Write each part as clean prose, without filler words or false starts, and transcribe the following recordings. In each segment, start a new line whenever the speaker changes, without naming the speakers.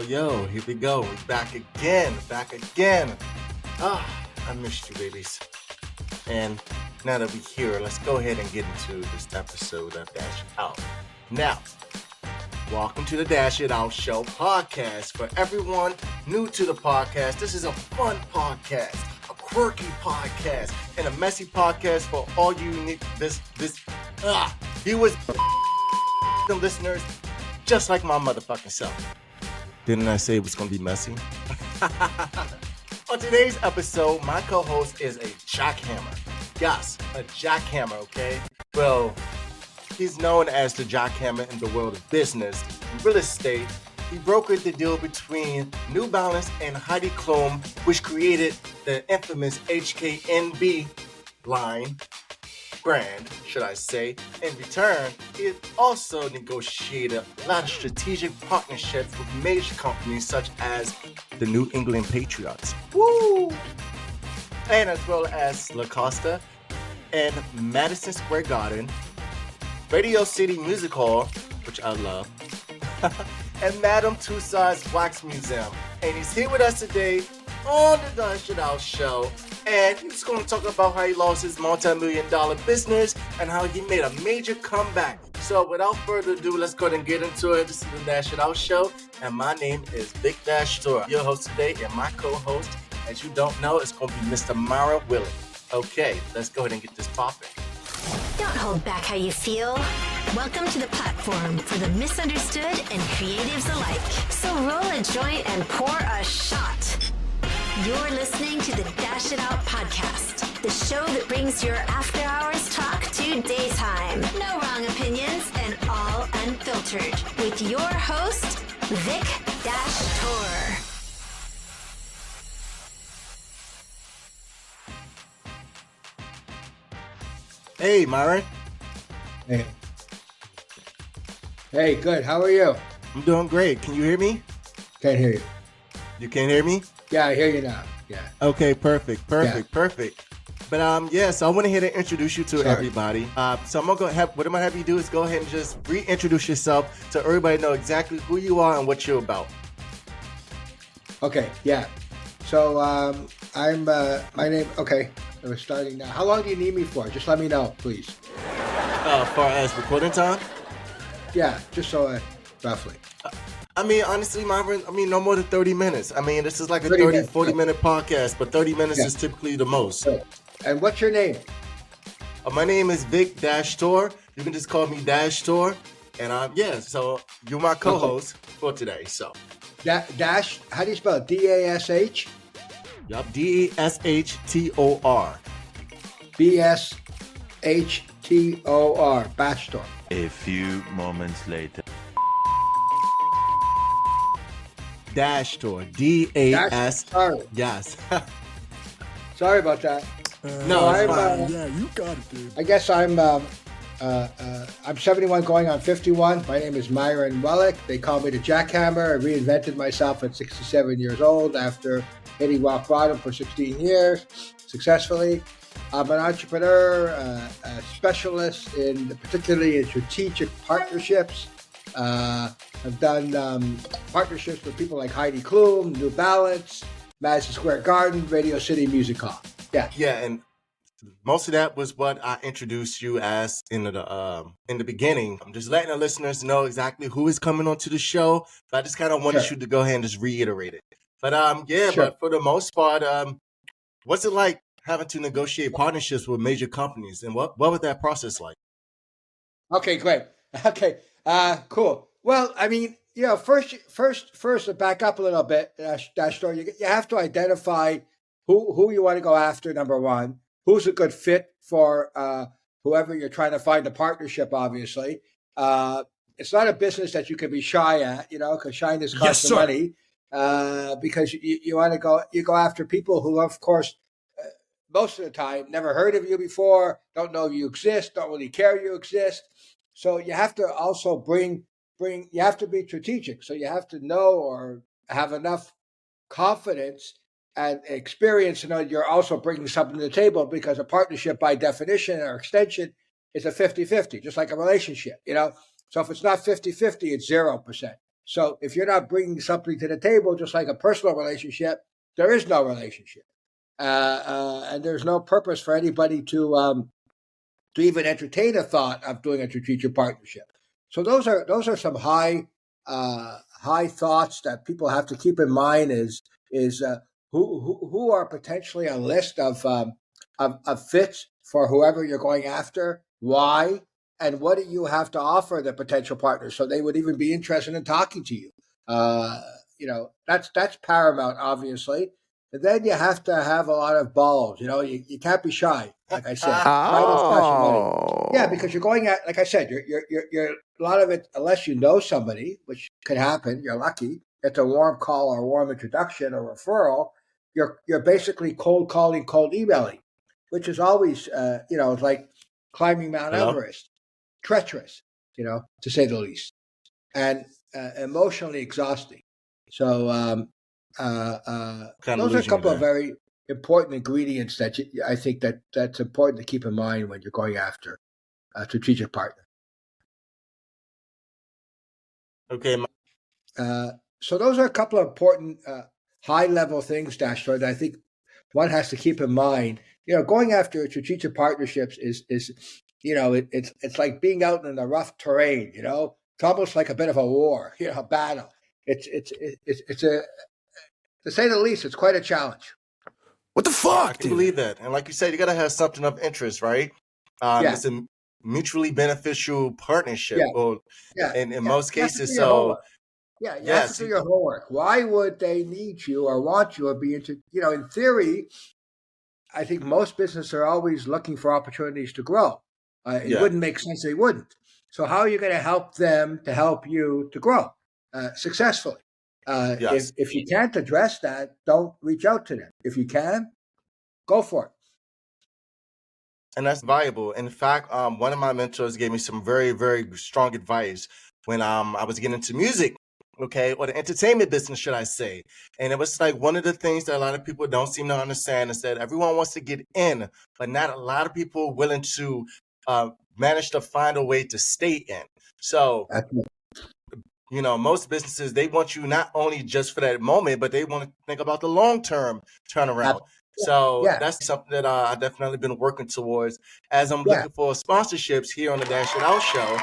Yo, here we go. We're back again. I missed you, babies. And now that we're here, let's go ahead and get into this episode of Dash It Out. Now, welcome to the Dash It Out Show podcast. For everyone new to the podcast, this is a fun podcast, a quirky podcast, and a messy podcast for all you unique viewers and listeners, just like my motherfucking self. Didn't I say it was going to be messy? On today's episode, my co-host is a jackhammer. Yes, a jackhammer, okay? Well, he's known as the jackhammer in the world of business, real estate. He brokered the deal between New Balance and Heidi Klum, which created the infamous HKNB brand, should I say. In return, he also negotiated a lot of strategic partnerships with major companies such as the New England Patriots. Woo! And as well as Lacoste and Madison Square Garden, Radio City Music Hall, which I love, and Madame Tussauds Wax Museum. And he's here with us today on the Dash It Out Show. And he's going to talk about how he lost his multi-million-dollar business and how he made a major comeback. So without further ado, let's go ahead and get into it. This is the Dash It Out Show. And my name is Vic Tour, your host today, and my co-host, as you don't know, is going to be Mr. Myron Welik. Okay, let's go ahead and get this popping.
Don't hold back how you feel. Welcome to the platform for the misunderstood and creatives alike. So roll a joint and pour a shot. You're listening to the Dash It Out podcast, the show that brings your after hours talk to daytime. No wrong opinions and all unfiltered. With your host, Vic Tour.
Hey, Myron.
Hey, good. How are you?
I'm doing great. Can you hear me?
Can't hear you.
You can't hear me?
Yeah, I hear you now. Yeah.
Okay, perfect. But so I went ahead and introduce you to everybody. So I'm gonna what I'm gonna have you do is go ahead and just reintroduce yourself so everybody know exactly who you are and what you're about.
Okay, yeah. So I'm my name. Okay, we're starting now. How long do you need me for? Just let me know, please.
As far as recording time?
Yeah, just so roughly.
I mean, honestly, Myron, no more than 30 minutes. I mean, this is like a 40-minute podcast, but 30 minutes is typically the most.
Good. And what's your name?
My name is Vic Tour. You can just call me Tour. And so you're my co-host for today. So
Dash, how do you spell it? D-A-S-H?
Yup, Dashtor.
B-S-H-T-O-R, Bastor.
A few moments later.
Tour. D-A-S.
Sorry.
Yes.
Sorry about that.
No,
I'm,
yeah, you got it, dude.
I guess I'm 71 going on 51. My name is Myron Welik. They call me the Jackhammer. I reinvented myself at 67 years old after hitting rock bottom for 16 years successfully. I'm an entrepreneur, a specialist particularly in strategic partnerships. I've done partnerships with people like Heidi Klum, New Balance, Madison Square Garden, Radio City Music Hall. Yeah.
Yeah, and most of that was what I introduced you as in the beginning. I'm just letting the listeners know exactly who is coming onto the show. But I just kind of wanted you to go ahead and just reiterate it. But but for the most part, what's it like having to negotiate partnerships with major companies, and what was that process like?
Okay, great. Okay, cool. Well, I mean, first to back up a little bit, Dash Store, you have to identify who you want to go after. Number one, who's a good fit for whoever you're trying to find a partnership. Obviously, it's not a business that you can be shy at, because shyness costs money. Because you want to go after people who, of course, most of the time never heard of you before, don't know you exist, don't really care you exist. So you have to also you have to be strategic. So you have to know or have enough confidence and experience to know you're also bringing something to the table, because a partnership by definition or extension is a 50-50, just like a relationship, So if it's not 50-50, it's 0%. So if you're not bringing something to the table, just like a personal relationship, there is no relationship. And there's no purpose for anybody to even entertain a thought of doing a strategic partnership. So those are some high thoughts that people have to keep in mind. Is who are potentially a list of fits for whoever you're going after, why, and what do you have to offer the potential partners so they would even be interested in talking to you. That's paramount, obviously. And then you have to have a lot of balls. You can't be shy, like I said. Shy don't cost you money. Yeah, because you're going at, like I said, you're a lot of it, unless you know somebody, which could happen, you're lucky. It's a warm call or a warm introduction or referral. You're basically cold calling, cold emailing, which is always, it's like climbing Mount Everest, treacherous, to say the least, and emotionally exhausting. So those are a couple of very important ingredients that I think that's important to keep in mind when you're going after a strategic partner.
Okay.
So those are a couple of important high-level things, Dashler, that I think one has to keep in mind. Going after strategic partnerships is it's like being out in the rough terrain. It's almost like a bit of a war, a battle. It's a, to say the least, it's quite a challenge.
What the fuck?
I can believe that. And like you said, you got to have something of interest, right? It's a mutually beneficial partnership.
Yeah.
Well,
Yeah.
in most cases,
you have to do your homework. Why would they need you or want you or be into, in theory, I think most businesses are always looking for opportunities to grow. It wouldn't make sense they wouldn't. So how are you going to help them to help you to grow successfully? If you can't address that, don't reach out to them. If you can, go for it.
And that's valuable. In fact, one of my mentors gave me some very, very strong advice when I was getting into music, or the entertainment business, should I say. And it was like one of the things that a lot of people don't seem to understand is that everyone wants to get in, but not a lot of people are willing to manage to find a way to stay in. So, most businesses, they want you not only just for that moment, but they want to think about the long-term turnaround. So that's something that I've definitely been working towards as I'm looking for sponsorships here on the Dash It Out Show.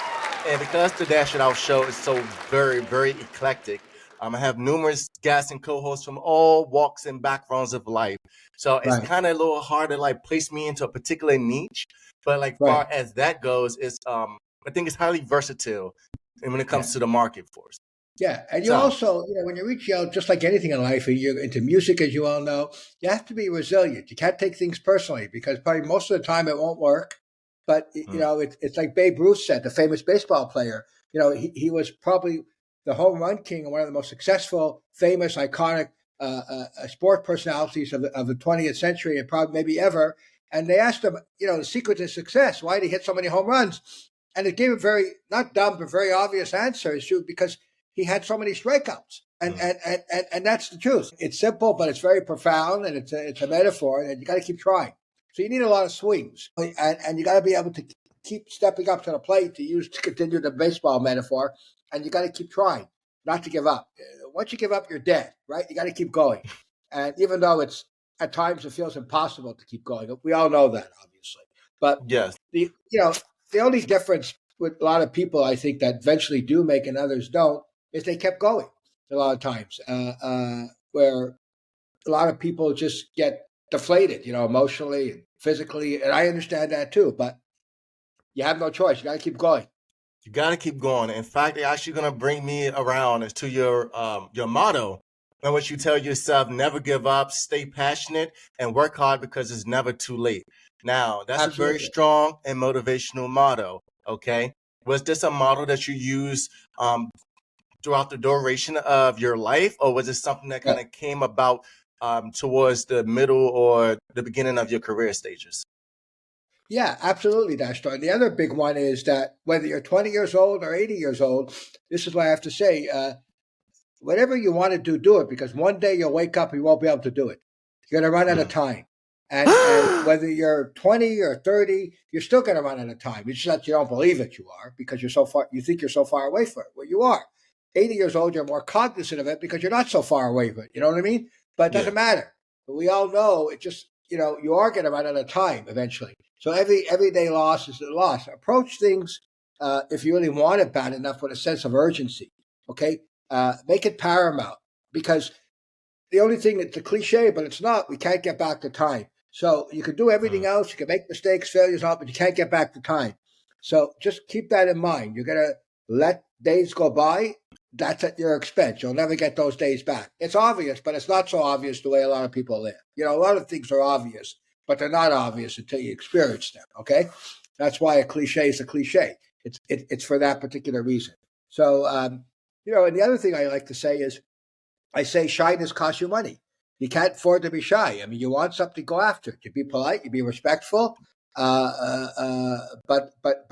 And because the Dash It Out Show is so very, very eclectic, I have numerous guests and co-hosts from all walks and backgrounds of life. So it's kind of a little hard to place me into a particular niche. But far as that goes, it's I think it's highly versatile when it comes to the market force.
Yeah, and you also, when you reach out, just like anything in life, and you're into music, as you all know, you have to be resilient. You can't take things personally because probably most of the time it won't work. But, it's like Babe Ruth said, the famous baseball player. He was probably the home run king and one of the most successful, famous, iconic sport personalities of the 20th century and probably maybe ever. And they asked him, the secret to success, why did he hit so many home runs? And it gave a very, not dumb, but very obvious answer. It's true because he had so many strikeouts, and that's the truth. It's simple, but it's very profound, and it's a metaphor, and you got to keep trying. So you need a lot of swings, and you got to be able to keep stepping up to the plate to continue the baseball metaphor, and you got to keep trying, not to give up. Once you give up, you're dead, right? You got to keep going, and even though it's at times it feels impossible to keep going, we all know that, obviously. But the only difference with a lot of people, I think, that eventually do make and others don't, is they kept going a lot of times, where a lot of people just get deflated, emotionally and physically. And I understand that too, but you have no choice. You got to keep going.
You got to keep going. In fact, they're actually going to bring me around to your motto, in which you tell yourself, never give up, stay passionate, and work hard because it's never too late. Now, that's a very strong and motivational motto, okay? Was this a motto that you use throughout the duration of your life, or was it something that kind of came about towards the middle or the beginning of your career stages?
Yeah, absolutely, Dashtar. The other big one is that whether you're 20 years old or 80 years old, this is what I have to say, whatever you want to do, do it, because one day you'll wake up and you won't be able to do it. You're going to run out of time. And whether you're 20 or 30, you're still going to run out of time. It's just that you don't believe that you are because you're so far, you think you're so far away from it, where you are. 80 years old, you're more cognizant of it because you're not so far away from it. You know what I mean? But it doesn't matter. But we all know it just, you are going to run out of time eventually. So everyday loss is a loss. Approach things, if you really want it bad enough, with a sense of urgency. Okay? Make it paramount, because the only thing that's a cliche, but it's not, we can't get back to time. So you can do everything else. You can make mistakes, failures, all, but you can't get back to time. So just keep that in mind. You're going to let days go by. That's at your expense. You'll never get those days back. It's obvious, but it's not so obvious the way a lot of people live. A lot of things are obvious, but they're not obvious until you experience them. Okay? That's why a cliche is a cliche. It's for that particular reason. So, and the other thing I like to say is, I say shyness costs you money. You can't afford to be shy. I mean, you want something, go after it. You be polite, you be respectful, but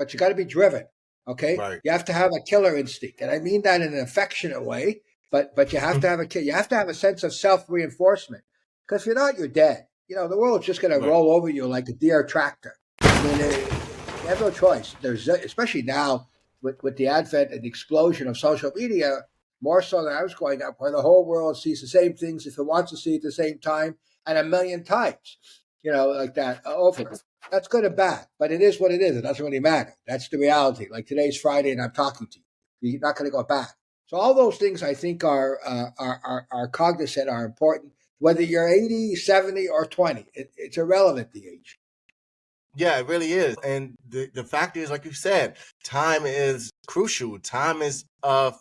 you got to be driven. Okay,
Right.
You have to have a killer instinct, and I mean that in an affectionate way. But you have to have you have to have a sense of self reinforcement, because if you're not, you're dead. The world's just going to roll over you like a deer tractor. I mean, you have no choice. There's especially now with the advent and the explosion of social media. More so than I was growing up, where the whole world sees the same things if it wants to see it at the same time and a million times, like that over. That's good and bad, but it is what it is. It doesn't really matter. That's the reality. Like today's Friday and I'm talking to you. You're not going to go back. So all those things I think are cognizant, are important. Whether you're 80, 70, or 20, it's irrelevant, the age.
Yeah, it really is. And the fact is, like you said, time is crucial. Time is of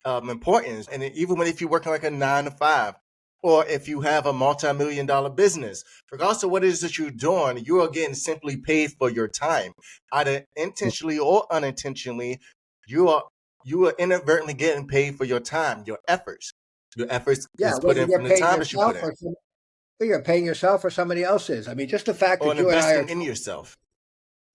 importance. And even if you're working like a 9 to 5, or if you have a multi-million-dollar business, regardless of what it is that you're doing, you are getting simply paid for your time. Either intentionally or unintentionally, you are inadvertently getting paid for your time, your efforts. Your efforts is put in from the time that you put in.
You're paying yourself or somebody else is. I mean, just the fact
Or
that you and I are
investing in yourself.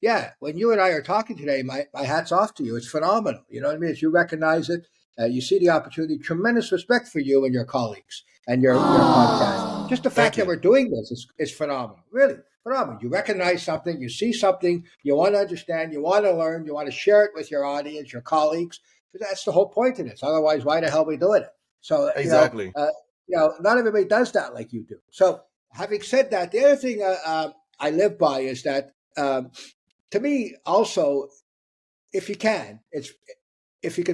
Yeah, when you and I are talking today, my hat's off to you. It's phenomenal. You know what I mean? As you recognize it, you see the opportunity. Tremendous respect for you and your colleagues and your podcast. Just the fact that we're doing this is phenomenal. Really phenomenal. You recognize something, you see something, you want to understand, you want to learn, you want to share it with your audience, your colleagues. That's the whole point of this. Otherwise, why the hell are we doing it? So
Exactly.
Not everybody does that like you do. So, having said that, the other thing I live by is that. To me, also, if you can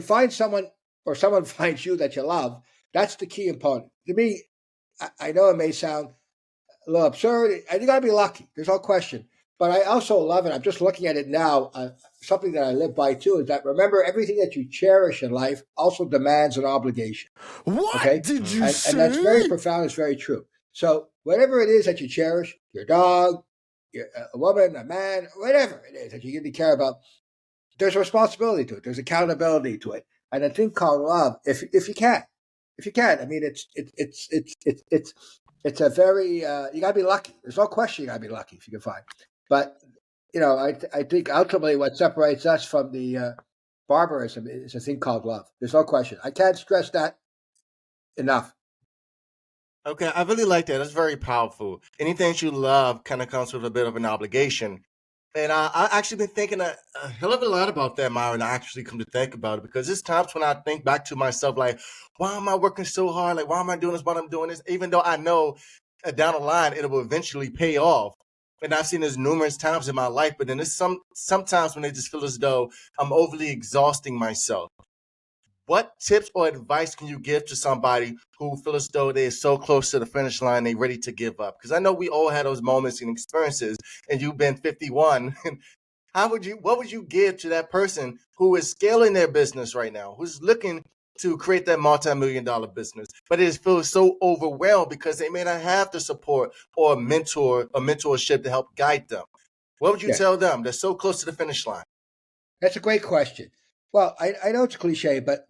find someone or someone finds you that you love, that's the key component. To me, I know it may sound a little absurd, and you got to be lucky. There's no question. But I also love it. I'm just looking at it now. Something that I live by too is that, remember, everything that you cherish in life also demands an obligation.
What did you say?
And that's very profound. It's very true. So whatever it is that you cherish, your dog, a woman, a man, whatever it is that you really care about, there's a responsibility to it. There's accountability to it, and a thing called love. If you can, I mean, it's a very you gotta be lucky. There's no question you gotta be lucky if you can find. But I think ultimately what separates us from the barbarism is a thing called love. There's no question. I can't stress that enough.
Okay, I really like that. That's very powerful. Anything that you love kind of comes with a bit of an obligation. And I actually been thinking a hell of a lot about that, Myron. I actually come to think about it, because there's times when I think back to myself, like, why am I working so hard? Like, why am I doing this? Why I'm doing this? Even though I know down the line it will eventually pay off. And I've seen this numerous times in my life, but then there's sometimes when I just feel as though I'm overly exhausting myself. What tips or advice can you give to somebody who feels as though they're so close to the finish line, they're ready to give up? Because I know we all had those moments and experiences, and you've been 51. What would you give to that person who is scaling their business right now, who's looking to create that multi-million-dollar business, but it feels so overwhelmed because they may not have the support or a mentorship to help guide them? What would you tell them that's so close to the finish line?
That's a great question. Well, I know it's a cliche, but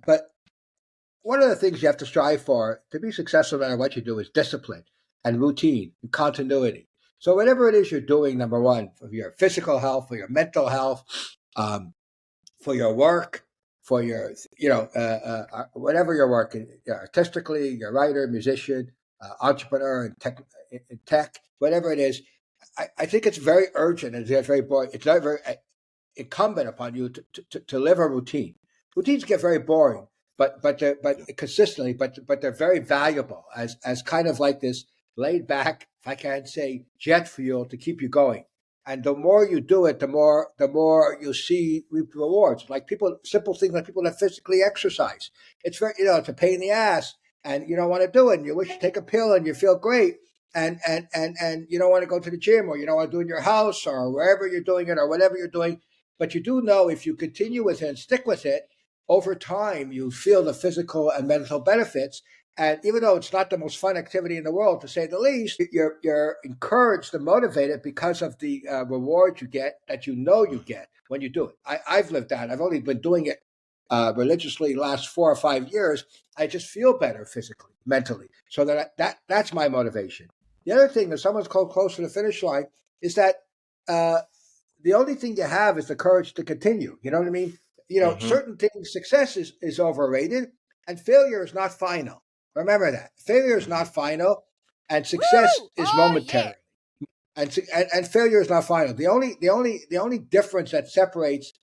one of the things you have to strive for to be successful no matter what you do is discipline and routine and continuity. So whatever it is you're doing, number one, for your physical health, for your mental health, for your work, for your, whatever you're working, artistically, you're a writer, musician, entrepreneur in tech, whatever it is, I think it's very urgent and it's very boring. It's not very incumbent upon you to live a routine. Routines get very boring but consistently, but they're very valuable as kind of like this laid back, if I can say, jet fuel to keep you going. And the more you do it, the more you see rewards. Like simple things like people that physically exercise. It's very, it's a pain in the ass, and you don't want to do it. And you wish you take a pill, and you feel great, and you don't want to go to the gym, or you don't want to do it in your house, or wherever you're doing it, or whatever you're doing. But you do know if you continue with it and stick with it, over time you feel the physical and mental benefits. And even though it's not the most fun activity in the world, to say the least, you're encouraged and motivated because of the rewards you get that you get when you do it. I've lived that. I've only been doing it religiously the last 4 or 5 years. I just feel better physically, mentally. So that's my motivation. The other thing, if someone's close to the finish line, is that the only thing you have is the courage to continue. You know what I mean? Certain things, success is overrated, and failure is not final. Remember that. Failure is not final, and success is momentary. Yeah. And failure is not final. The only difference that separates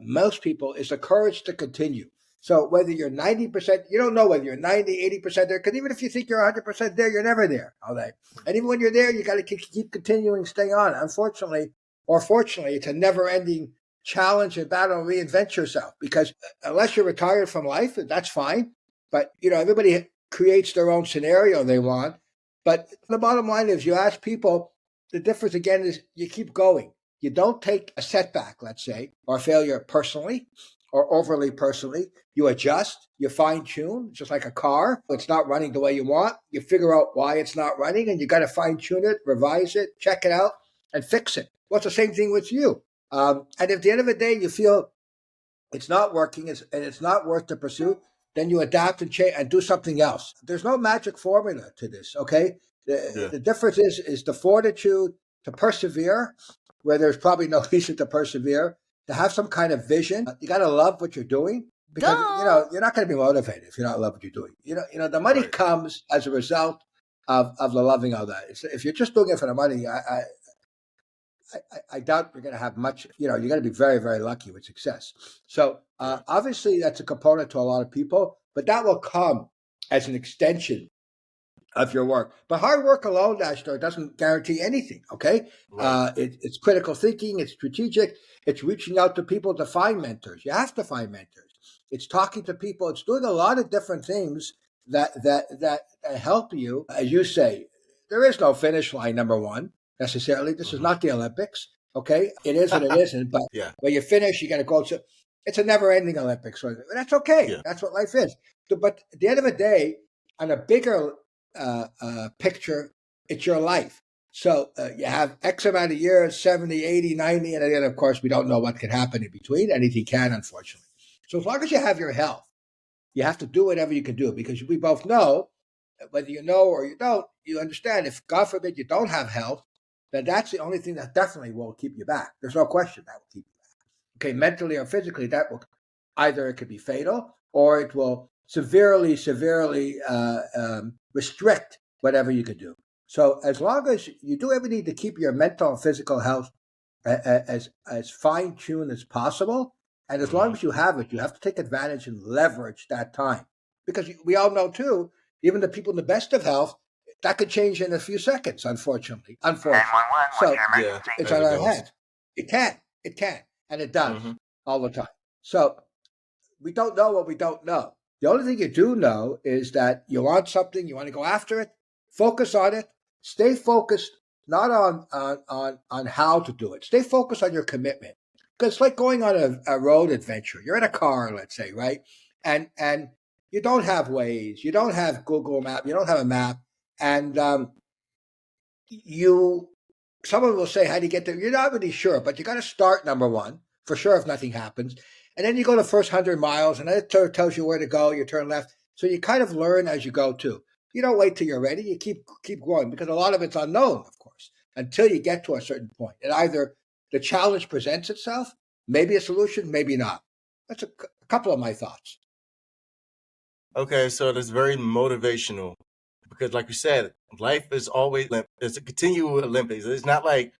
most people is the courage to continue. So whether you're 90%, you don't know whether you're 90, 80% there, because even if you think you're 100% there, you're never there. All right. And even when you're there, you got to keep continuing, staying on. Unfortunately, or fortunately, it's a never-ending challenge and battle to reinvent yourself, because unless you're retired from life, that's fine. But, everybody creates their own scenario they want. But the bottom line is, you ask people, the difference again is you keep going. You don't take a setback, let's say, or failure personally or overly personally. You adjust, you fine tune, just like a car. It's not running the way you want. You figure out why it's not running, and you got to fine tune it, revise it, check it out, and fix it. Well, it's the same thing with you. And if at the end of the day you feel it's not working and it's not worth the pursuit, then you adapt and change and do something else. There's no magic formula to this, okay? The difference is the fortitude to persevere, where there's probably no reason to persevere, to have some kind of vision. You got to love what you're doing, because, you're not going to be motivated if you don't love what you're doing. The money comes as a result of the loving of that. If you're just doing it for the money, I doubt you're going to have much. You're going to be very, very lucky with success. So obviously that's a component to a lot of people, but that will come as an extension of your work. But hard work alone, Ashtar, doesn't guarantee anything, okay? Right. It's critical thinking, it's strategic, it's reaching out to people to find mentors. You have to find mentors. It's talking to people. It's doing a lot of different things that help you. As you say, there is no finish line, number one. Necessarily. This is not the Olympics, okay? It is and it isn't, but when you finish, you got to go. It's a never-ending Olympics. So that's okay. Yeah. That's what life is. But at the end of the day, on a bigger picture, it's your life. So you have X amount of years, 70, 80, 90, and then, of course, we don't know what can happen in between. Anything can, unfortunately. So as long as you have your health, you have to do whatever you can do, because we both know, whether you know or you don't, you understand if, God forbid, you don't have health, then that's the only thing that definitely will keep you back. There's no question that will keep you back. Okay, mentally or physically, that will either it could be fatal or it will severely restrict whatever you could do. So as long as you do everything to keep your mental and physical health as fine-tuned as possible, and as long as you have it, you have to take advantage and leverage that time. Because we all know, too, even the people in the best of health, that could change in a few seconds, unfortunately. So it's on our head. It can, and it does all the time. So we don't know what we don't know. The only thing you do know is that you want something, you want to go after it, focus on it, stay focused, not on how to do it. Stay focused on your commitment. Because it's like going on a road adventure. You're in a car, let's say, right? And you don't have Waze, you don't have Google Map, you don't have a map. And someone will say, how do you get there? You're not really sure, but you got to start, number one, for sure, if nothing happens. And then you go the first 100 miles, and then it tells you where to go. You turn left. So you kind of learn as you go, too. You don't wait till you're ready. You keep going, because a lot of it's unknown, of course, until you get to a certain point. And either the challenge presents itself, maybe a solution, maybe not. That's a couple of my thoughts.
Okay, so that's very motivational. Because like you said, life is always, it's a continual Olympics. It's not like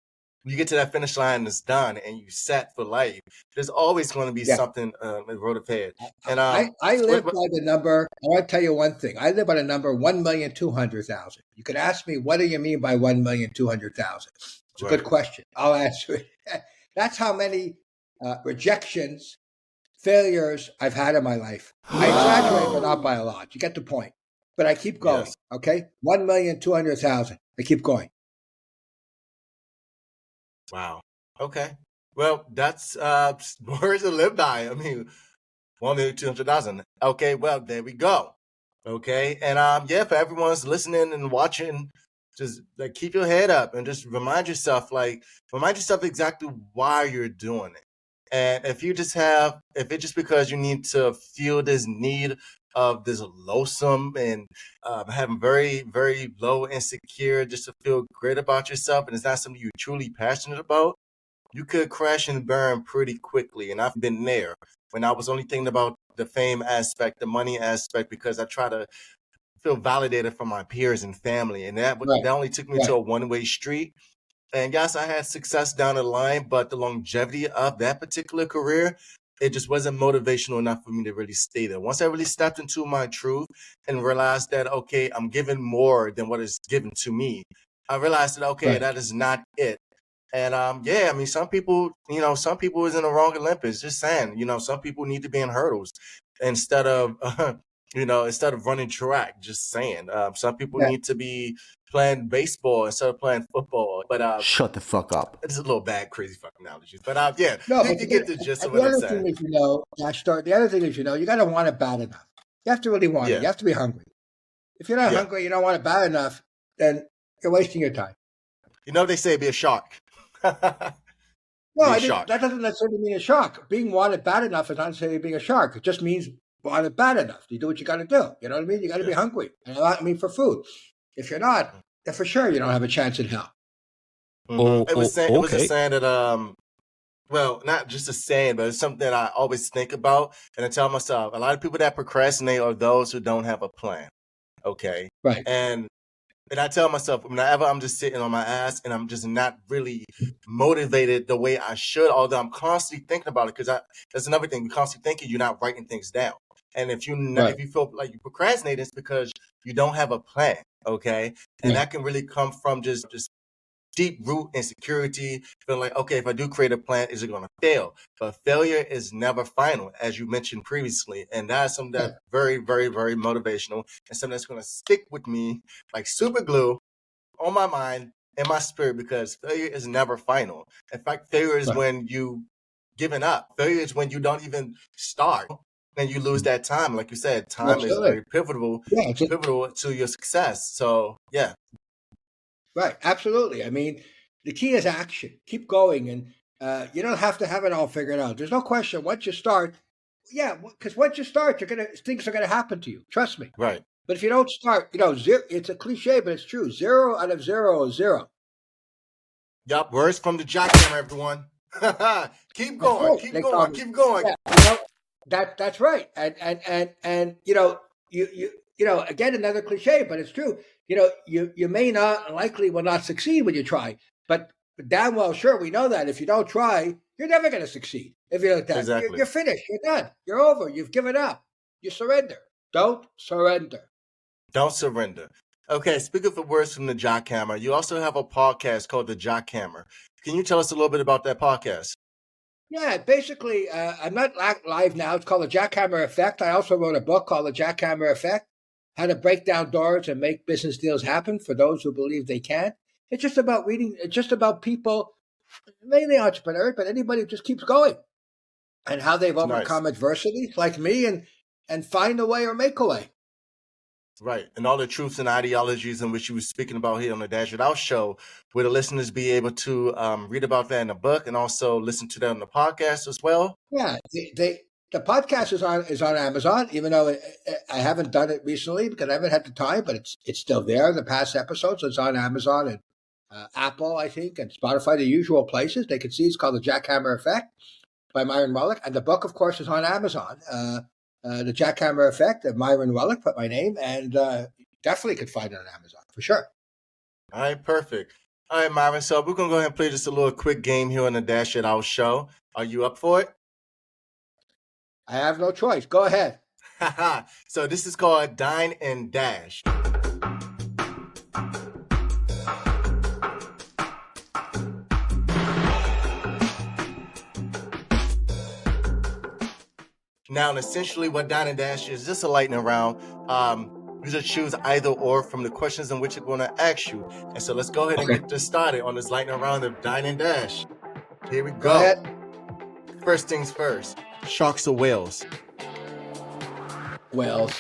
you get to that finish line and it's done and you set for life, there's always going to be something in the road ahead. And
I live by the number. I want to tell you one thing. I live by the number 1,200,000. You could ask me, what do you mean by 1,200,000? It's a good question. I'll answer it. That's how many rejections, failures I've had in my life. I exaggerate, but not by a lot. You get the point. But I keep going.
Yes.
Okay, 1,200,000. I keep going.
Wow. Okay. Well, that's words to live by. I mean, 1,200,000. Okay. Well, there we go. Okay. And yeah, for everyone's listening and watching, just like keep your head up and just remind yourself exactly why you're doing it. And if it's just because you need to feel this need of this loathsome and having very, very low insecure just to feel great about yourself, and it's not something you're truly passionate about, you could crash and burn pretty quickly. And I've been there when I was only thinking about the fame aspect, the money aspect, because I try to feel validated from my peers and family. And that only took me to a one-way street. And yes, I had success down the line, but the longevity of that particular career, it just wasn't motivational enough for me to really stay there. Once I really stepped into my truth and realized that, okay, I'm given more than what is given to me, I realized that, okay, that is not it. And yeah, I mean, some people is in the wrong Olympics. Just saying, some people need to be in hurdles instead of, instead of running track. Just saying, some people need to be playing baseball instead of playing football. But
shut the fuck up.
It's a little bad, crazy fucking analogies. But yeah,
No,
you get the gist of
the
what I'm
other
saying.
thing is, the other thing is, you got to want it bad enough. You have to really want it. You have to be hungry. If you're not hungry, you don't want it bad enough, then you're wasting your time.
They say be a shark.
That doesn't necessarily mean a shark. Being wanted bad enough is not necessarily being a shark. It just means wanted bad enough. You do what you got to do. You know what I mean? You got to be hungry. And I mean for food. If you're not, then for sure you don't have a chance in hell.
It was a saying that well, not just a saying, but it's something that I always think about, and I tell myself, a lot of people that procrastinate are those who don't have a plan. Okay,
right.
And I tell myself, whenever I'm just sitting on my ass and I'm just not really motivated the way I should, although I'm constantly thinking about it, because that's another thing. You're constantly thinking, you're not writing things down. And if you feel like you procrastinate, it's because you don't have a plan. Okay, and that can really come from just deep root insecurity, feeling like, okay, if I do create a plan, is it going to fail? But failure is never final, as you mentioned previously. And that's something that's very, very, very motivational and something that's going to stick with me like super glue on my mind and my spirit, because failure is never final. In fact, failure is when you giving up. Failure is when you don't even start and you lose that time. Like you said, time is very pivotal to your success. So, yeah.
Right, absolutely. I mean, the key is action. Keep going, and you don't have to have it all figured out. There's no question. Once you start, because once you start, things are gonna happen to you. Trust me.
Right.
But if you don't start, zero. It's a cliche, but it's true. 0 out of 0 is 0.
Yup. Words from the Jackhammer, everyone. Keep going. Keep going. Keep going.
Yeah, that's right. And again, another cliche, but it's true. You may not, likely will not succeed when you try, but damn well sure we know that if you don't try, you're never going to succeed. If you don't, you're finished. You're done. You're over. You've given up. You surrender. Don't surrender.
Don't surrender. Okay, speaking of the words from the Jackhammer, you also have a podcast called the Jackhammer. Can you tell us a little bit about that podcast?
Yeah, basically, I'm not live now. It's called the Jackhammer Effect. I also wrote a book called the Jackhammer Effect: How to Break Down Doors and Make Business Deals Happen for Those Who Believe They Can. It's just about reading. It's just about people, mainly entrepreneurs, but anybody who just keeps going, and how they've overcome adversity, like me, and find a way or make a way.
Right. And all the truths and ideologies in which you were speaking about here on the Dash It Out show, where the listeners be able to read about that in the book and also listen to that on the podcast as well.
Yeah, the podcast is on Amazon, even though I haven't done it recently because I haven't had the time, but it's still there. The past episodes, it's on Amazon and Apple, I think, and Spotify, the usual places. They can see it's called The Jackhammer Effect by Myron Welik. And the book, of course, is on Amazon. The Jackhammer Effect of Myron Welik, put my name, and definitely could find it on Amazon for sure.
All right, perfect. All right, Myron. So we're gonna go ahead and play just a little quick game here on the Dash It Out show. Are you up for it?
I have no choice. Go ahead.
So this is called Dine and Dash. Now, essentially, what Dine and Dash is just a lightning round. You just choose either or from the questions in which we're going to ask you. And so let's go ahead and get this started on this lightning round of Dine and Dash. Here we go.
Go ahead.
First things first. Sharks or whales?
Whales.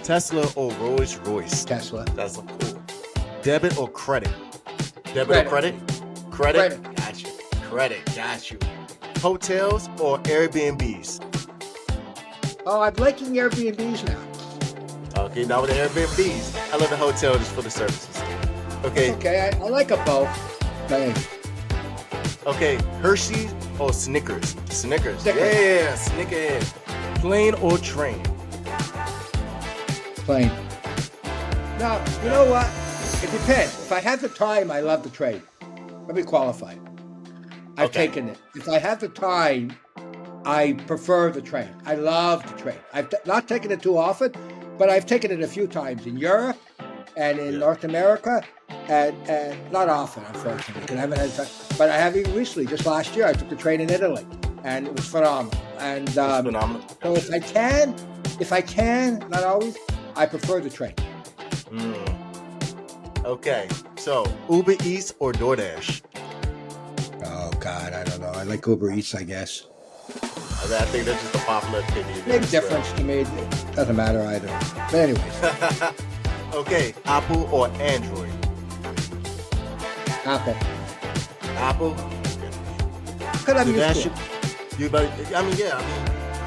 Tesla or Rolls Royce?
Tesla.
That's cool. Debit or credit?
Credit.
Or credit? Credit? Got you. Credit. Got you. Hotels or Airbnbs?
Oh, I'm liking Airbnbs now.
Okay, now with the Airbnbs. I love the hotel just for the services. Okay.
Okay, I like them both. Thanks.
Okay, Hershey's or Snickers? Snickers.
Snickers.
Yeah, Snickers. Plane or train?
Plane. Now, you know what? It depends. If I have the time, I love the train. Let me qualify. I've taken it. If I have the time, I prefer the train. I love the train. I've not taken it too often, but I've taken it a few times in Europe and in North America, and not often, unfortunately, because I haven't had time. But I have even recently, just last year, I took the train in Italy, and it was phenomenal. And
phenomenal.
So if I can, not always, I prefer the train.
Okay, so Uber Eats or DoorDash?
Oh God, I don't know. I like Uber Eats, I guess.
I think that's just a popular opinion.
Big difference to me. It doesn't matter either. But anyways.
Okay, Apple or Android?
Apple.
Apple?
Because I'm used to it.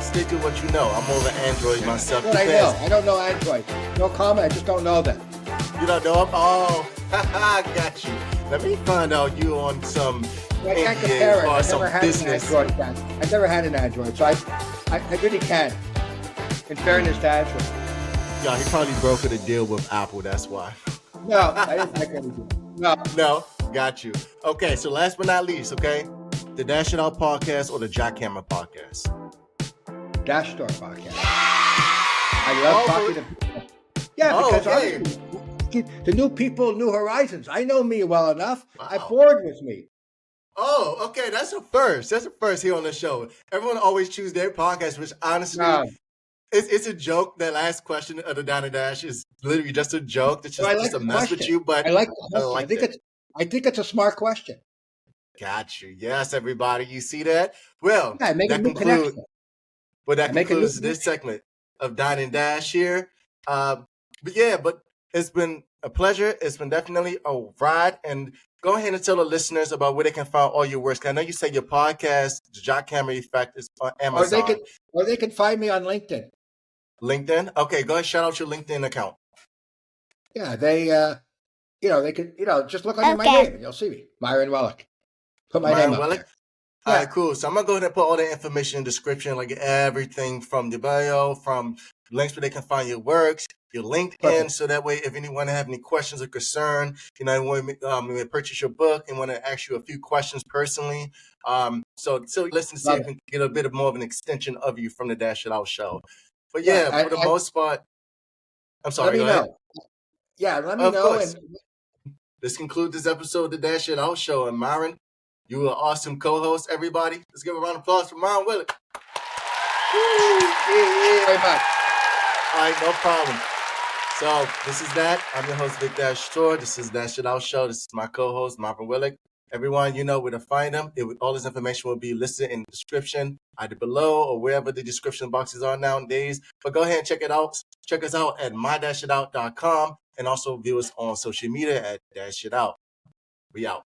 Stick to what you know. I'm more of an Android myself.
What I know. I don't know Android. No comment. I just don't know them.
You don't know them? Oh, got you. Let me find out you on some
I can't compare it.
or
I've
some
never had
business.
an Android. I've never had an Android, so I really can't. In fairness to Android.
Yeah, he probably brokered a deal with Apple. That's why.
No, I didn't like anything.
No, got you. Okay, so last but not least, okay, the Dash It Out podcast or the Jackhammer podcast?
Dash Store podcast. I love talking to people. Yeah, because honestly, the new people, new horizons. I know me well enough.
Wow.
I'm bored with me.
Oh, okay, that's a first. That's a first here on the show. Everyone always choose their podcast, which honestly, it's a joke. That last question of the Down and Dash is literally just a joke. It's just a mess with you, but
I like the question. I think it's a smart question.
Got you. Yes, everybody. You see that? Well,
Yeah, make a new connection.
Well, that concludes this segment of Dine and Dash here. But it's been a pleasure. It's been definitely a ride. And go ahead and tell the listeners about where they can find all your works. I know you said your podcast, The Jackhammer Effect, is on Amazon.
Or they can find me on LinkedIn.
LinkedIn? Okay, go ahead and shout out your LinkedIn account.
Yeah, they can, just look under my name and you'll see me. Myron Welik. Put my name up there.
All right, cool. So I'm going to go ahead and put all the information in the description, like everything from the bio, from links where they can find your works, your LinkedIn,
Perfect.
so that way if anyone have any questions or concern, want to purchase your book and want to ask you a few questions personally. So listen to see if we can get a bit of more of an extension of you from the Dash It Out show. But for the most part, I'm sorry,
let me know. Yeah, let me know.
Course. This concludes this episode of the Dash It Out show. And Myron, you were an awesome co-host, everybody. Let's give a round of applause for Myron Welik.
Very much.
All right, no problem. So this is that. I'm your host, Vic Dash Tour. This is Dash It Out show. This is my co-host, Myron Welik. Everyone, you know where to find them. All this information will be listed in the description, either below or wherever the description boxes are nowadays. But go ahead and check it out. Check us out at mydashitout.com and also view us on social media at Dash It Out. We out.